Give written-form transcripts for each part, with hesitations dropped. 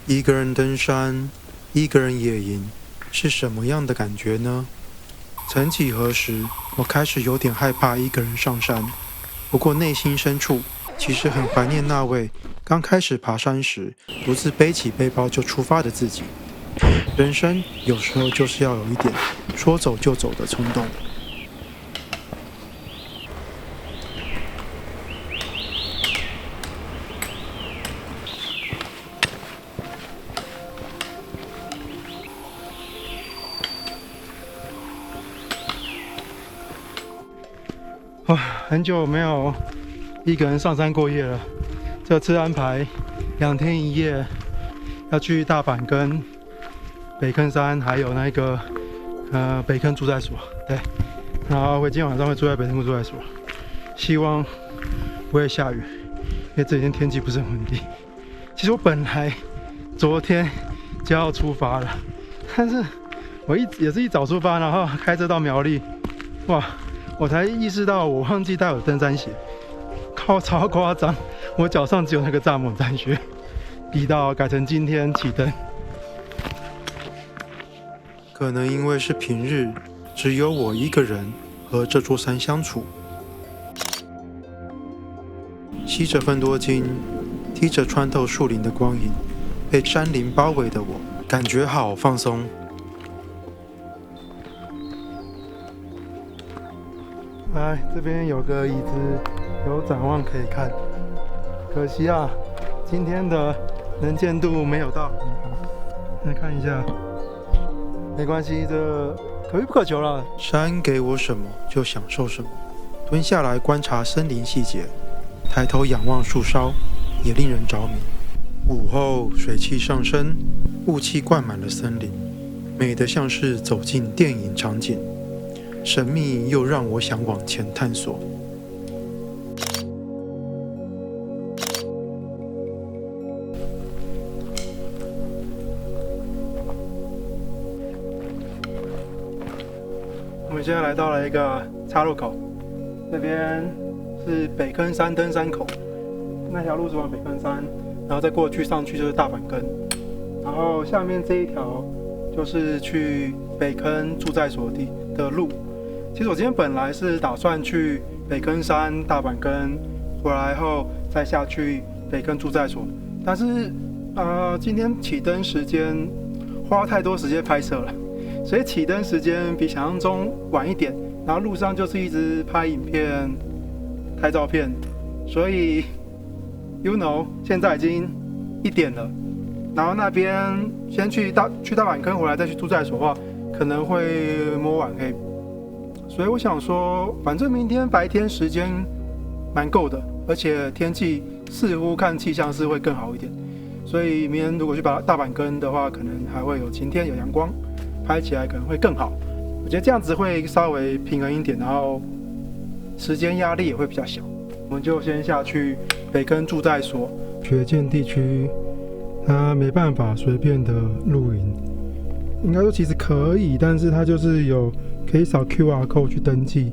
一个人登山，一个人野营，是什么样的感觉呢？曾几何时，我开始有点害怕一个人上山，不过内心深处其实很怀念那位刚开始爬山时独自背起背包就出发的自己。人生有时候就是要有一点说走就走的冲动。很久没有一个人上山过夜了。这次安排2天1夜，要去大阪跟北坑山，还有那个北坑住宅所。对，然后今天晚上会住在北坑住宅所，希望不会下雨，因为这几天天气不是很稳定。其实我本来昨天就要出发了，但是我也是一早出发，然后开车到苗栗，哇！我才意识到我忘记带我登山鞋，超夸张！我脚上只有那个蚱蜢战靴，逼到改成今天起登。可能因为是平日，只有我一个人和这座山相处，吸着芬多精，踢着穿透树林的光影，被山林包围的我，感觉好放松。来，这边有个椅子，有展望可以看。可惜啊，今天的能见度没有到。来看一下，没关系，这可遇不可求了。山给我什么就享受什么。蹲下来观察森林细节，抬头仰望树梢，也令人着迷。午后水汽上升，雾气灌满了森林，美得像是走进电影场景。神秘又让我想往前探索。我们现在来到了一个岔路口，这边是北坑山登山口，那条路是往北坑山，然后再过去上去就是大阪根，然后下面这一条就是去北坑住宅所的路。其实我今天本来是打算去北坑山、大阪根，回来后再下去北坑住宅所，但是今天起登时间花太多时间拍摄了，所以起登时间比想象中晚一点，然后路上就是一直拍影片、拍照片，所以 现在已经1点了，然后那边先去大阪根，回来再去住宅所的话，可能会摸晚黑。所以我想说，反正明天白天时间蛮够的，而且天气似乎看气象是会更好一点。所以明天如果去大阪根的话，可能还会有晴天有阳光，拍起来可能会更好。我觉得这样子会稍微平衡一点，然后时间压力也会比较小。我们就先下去北坑住宅所雪见地区，它没办法随便的露营，应该说其实可以，但是它就是有可以扫 QR code 去登记，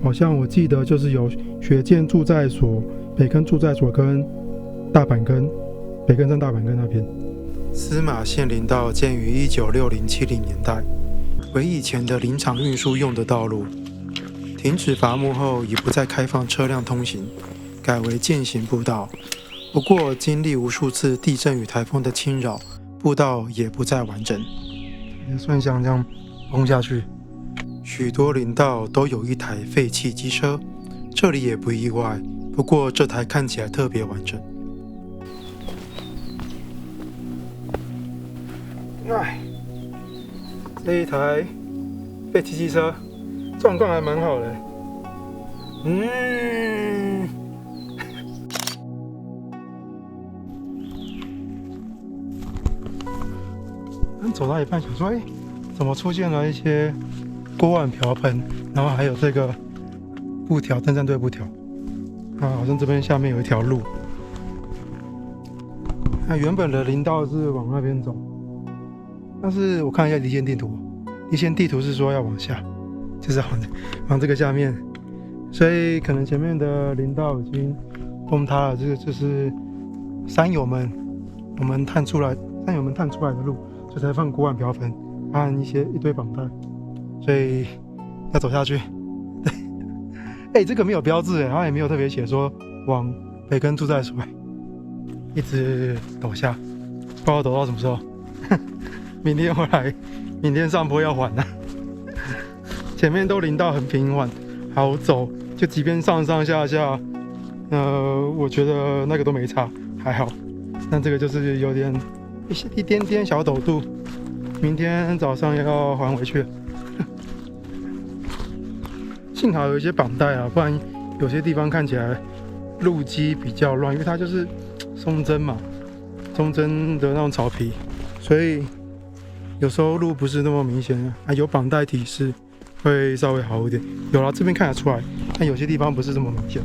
好像我记得就是有雪见住宅所、北坑住宅所跟大阪根、北坑山大阪根那边。司马线林道建于1960-70年代，为以前的林场运输用的道路。停止伐木后，也不再开放车辆通行，改为健行步道。不过，经历无数次地震与台风的侵扰，步道也不再完整。顺向这样崩下去。许多林道都有一台废弃机车，这里也不意外，不过这台看起来特别完整。这一台废弃机车状况还蛮好的。走到一半想说，怎么出现了一些锅碗瓢盆，然后还有这个布条，登山队布条。好像这边下面有一条路。原本的林道是往那边走，但是我看一下离线地图，离线地图是说要往下，就是往这个下面，所以可能前面的林道已经崩塌了。这个就是山友们我们探出来山友们探出来的路，所以才放锅碗瓢盆和一堆绑带，所以要走下去。对，这个没有标志他也没有特别写说往北根住宅所，一直陡下，不知道陡到什么时候。明天回来，明天上坡要缓了。前面都林道很平缓，好走，就即便上上下下，我觉得那个都没差，还好。但这个就是有点一点点小陡度，明天早上要还回去了。幸好有一些绑带啊，不然有些地方看起来路基比较乱，因为它就是松针嘛，松针的那种草皮，所以有时候路不是那么明显啊，有绑带提示会稍微好一点。有啦，这边看得出来，但有些地方不是这么明显。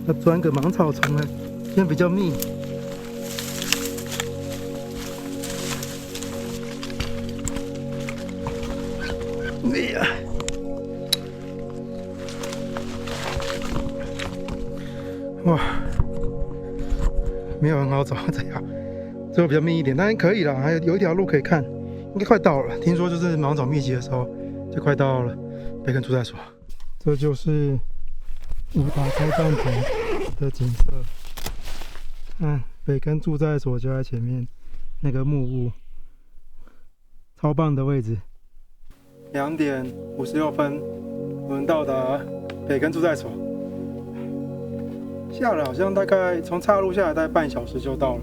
要钻个芒草丛今天比较密。哇，没有很好走，这个比较密一点，但是可以啦，还有一条路可以看，应该快到了。听说就是芒草密集的时候，就快到了北根住宅所。这就是我打开帐篷的景色。北根住宅所就在前面，那个木屋，超棒的位置。2点56分，我们到达北根住宅所。下了好像大概从岔路下来大概半小时就到了，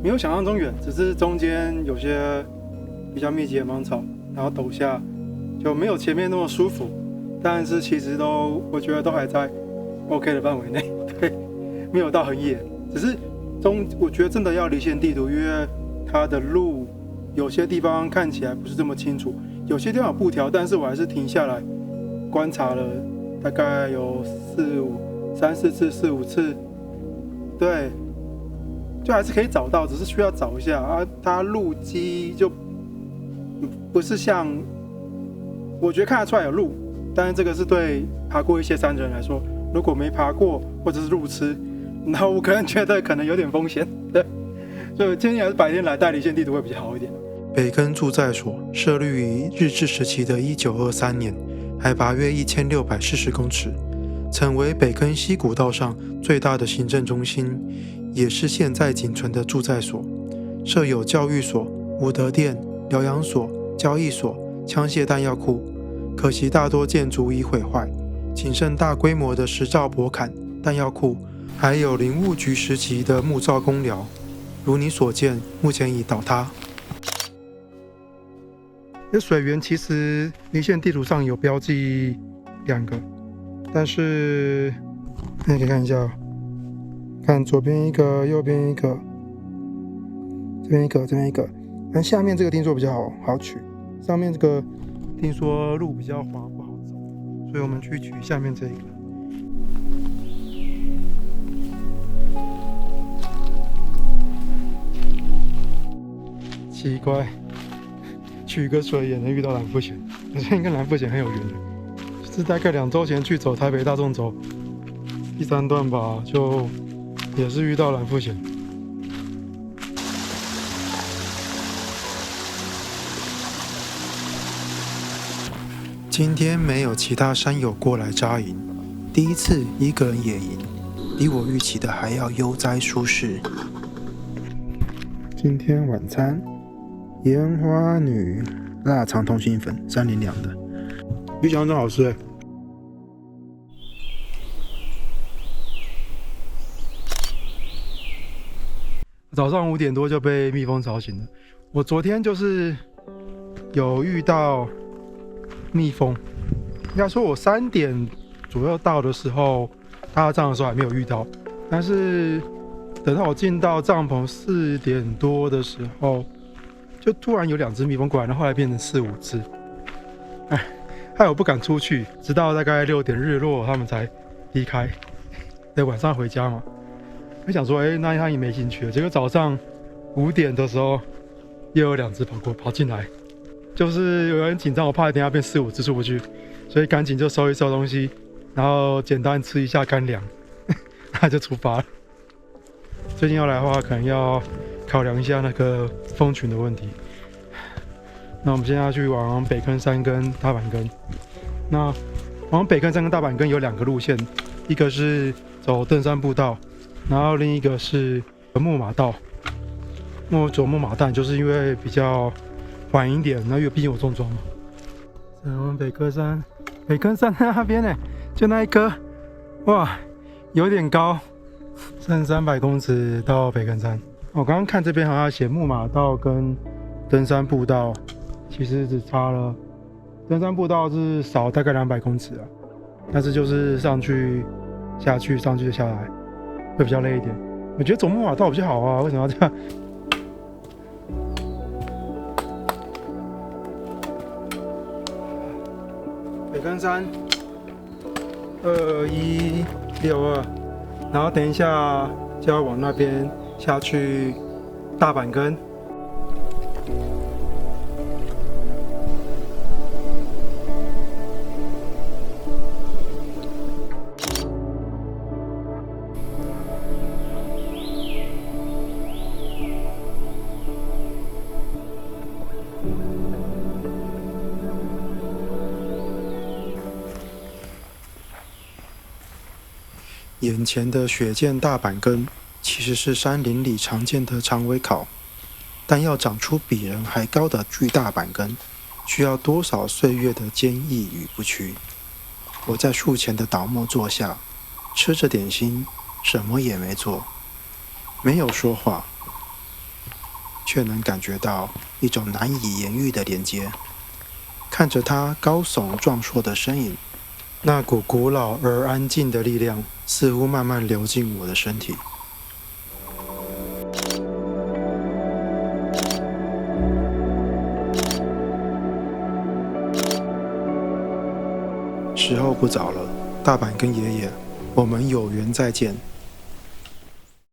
没有想象中远，只是中间有些比较密集的芒草，然后陡下就没有前面那么舒服，但是其实我觉得都还在 OK 的范围内，对，没有到很野，只是我觉得真的要离线地图，因为它的路有些地方看起来不是这么清楚，有些地方有布条，但是我还是停下来观察了大概有3、4次、4、5次，对，就还是可以找到，只是需要找一下啊。它路基就不是像，我觉得看得出来有路，但是这个是对爬过一些山的人来说，如果没爬过或者是路痴，那我可能觉得可能有点风险，对，所以建议还是白天来带离线地图会比较好一点。北根住宅所设立于日治时期的1923年，海拔约1640公尺，曾为北根西古道上最大的行政中心，也是现在仅存的住宅所。设有教育所、武德殿、疗养所、交易所、枪械弹药库，可惜大多建筑已毁坏，仅剩大规模的石造驳坎、弹药库，还有林务局时期的木造公寮。如你所见，目前已倒塌。这水源其实离线地图上有标记2个，但是你可以看一下，看左边一个，右边一个，这边一个，这边一个。但下面这个听说比较好取，上面这个听说路比较滑不好走，所以我们去取下面这一个。奇怪，取个水也能遇到蓝腹鹇，我最近跟蓝腹鹇很有缘的。是大概2周前去走台北大纵走第3段吧，就也是遇到蓝腹鹇。今天没有其他山友过来扎营，第一次一个人野营，比我预期的还要悠哉舒适。今天晚餐，烟花女腊肠通心粉，3连2的，比想象中好吃早上5点多就被蜜蜂吵醒了。我昨天就是有遇到蜜蜂，应该说我3点左右到的时候，搭帐的时候还没有遇到，但是等到我进到帐篷4点多的时候，就突然有2只蜜蜂过来，然后后来变成4、5只，害我不敢出去，直到大概6点日落，他们才离开。对，晚上回家嘛，我想说，那他也没兴趣了。结果早上5点的时候，又有2只跑进来，就是有点紧张，我怕等一下变4、5只出不去，所以赶紧就收一收东西，然后简单吃一下干粮，那就出发了。最近要来的话，可能要考量一下那个蜂群的问题。那我们现在要去往北坑山跟大板根。那往北坑山跟大板根有2个路线，一个是走登山步道，然后另一个是木马道。那我走木马道就是因为比较缓一点，那因为毕竟我重装嘛。我们北坑山在那边呢，就那一棵，哇，有点高，剩300公尺到北坑山。我刚刚看这边好像写木马道跟登山步道，其实只差了，登山步道是少大概200公尺啊，但是就是上去下去上去下来会比较累一点。我觉得走木马道比较好啊，为什么要这样？北坑山2162，然后等一下就要往那边下去大板根。眼前的雪见大板根其实是山林里常见的长尾草，但要长出比人还高的巨大板根，需要多少岁月的坚毅与不屈。我在树前的倒木坐下，吃着点心，什么也没做，没有说话，却能感觉到一种难以言喻的连接。看着它高耸壮硕的身影，那股古老而安静的力量似乎慢慢流进我的身体。时候不早了，大板跟爷爷，我们有缘再见。